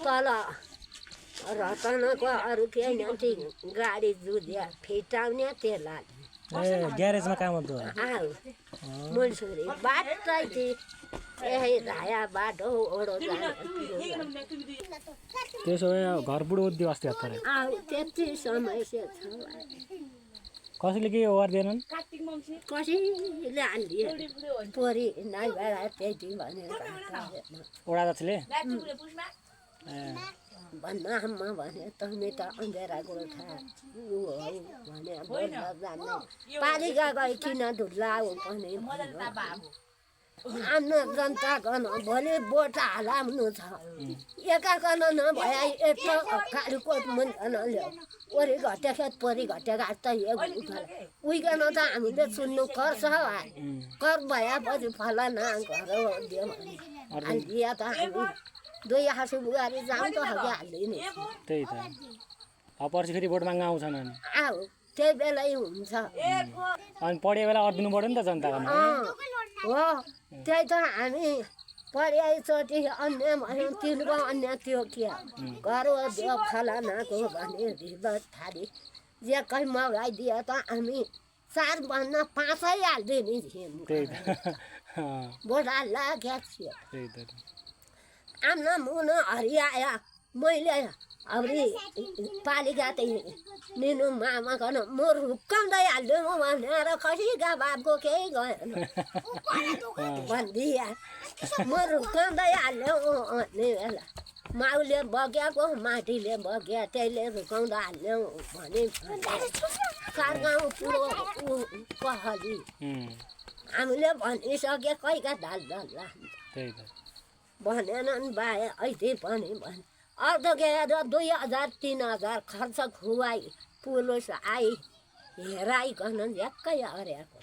तल रतनको अरू केही नथी गाडी जुध्या फिटाउने त्यसलाई ए ग्यारेजमा काम गर्दो आऊ मुलसुरी बाटै थिए यही धाया बाटो ओडो जाने त्यसो भए घर बुढो उद्यो अस्ति हतार आऊ त्यति समस्या छ कसैले के गर्दैनन् कसैले हालिदियो पोरी नाइ भएर त्यति भनेर ओडा जतिले भन्न आम्मा भने तमी त अँधेरा गोर्खा ऊ हौ भने बोल्न जान्ने पालिका गई किन ढुल्लाऊ पनि आफ्नो जनताको भोलि भोट हालाउनु छ एकाकन नभए यस्तो कालीकोट मुन ल्याऊ ओरी घट्या खेत परी घट्या घाट त उइकन त हामीले सुन्नु पर्छ कर भएपछि फलाना घर दियो भने हालिदिया त हामी दुई हाँसु बुहारी जाउँ त हगी हालिदिने त्यही त अब पर्सि फेरि भोट माग्न आउँछन् अनि आऊ त्यही बेलै हुन्छ अनि पढे बेला अडिदिनु पऱ्यो नि त जनताको हो त्यही त हामी पढाइचोटि अन्य भन्यो तिनको अन्य त्यो के घर दियो फलानाको भने रिबत थाली जे कहीँ मगाइदियो त हामी 4 भन्दा 5 हालिदिने थियौँ भोट हाल्ला क्या थियो आम्ना मुनो हरियाया मैले अबरी पालिका त निनु मामा गर्न म रुक्काउँदै हाल्दिउँ भनेर खसीका बाबको केही गएन भनिदिया म रुक्काउँदै हाल्यौँ भन्ने बेला माउले बग्याएको माटीले बग्या त्यसले रुकाउँदा हाल्यौँ भने कारगाउँ पुरो कहली हामीले भनिसके कैका ढाल ढल्ला भनेनन् बाए ऐति पनि भने अर्ध गएर 2000 3000 खर्च खुवाई पुलिस आई हेराइकन झ्याक्कै हर्याएको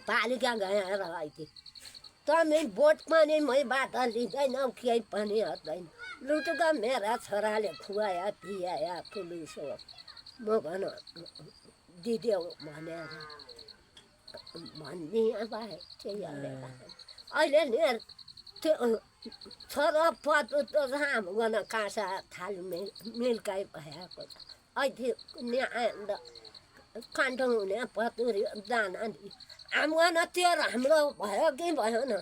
पालिका गएर ऐति तमी बोट पनि मैबाट लिँदैनौ केही पनि हट्दैन लुटुका मेरा छोराले खुवाया पियाया पुलिस हो म भन दिदेऊ भनेर भन्ने बाहे त्यही अहिले नि त्यो छोरा पत्तो त हाम्रो गर्न काँसा थाल मिल्काइ भएको छ अहिले कान्छो हुने पतुरी दाना हाम्रो त्यो राम्रो भयो कि भएन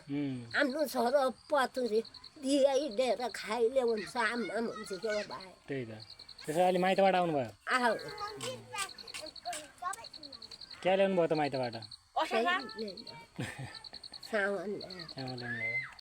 आफ्नो छोरो पतुरी दिएर खाइले हुन्छ आम्मा हुन्छ के भाइ त्यही त त्यसो अहिले माइतबाट आउनुभयो आऊ क्या ल्याउनु भयो त माइतबाट सामान ल्याउनु भयो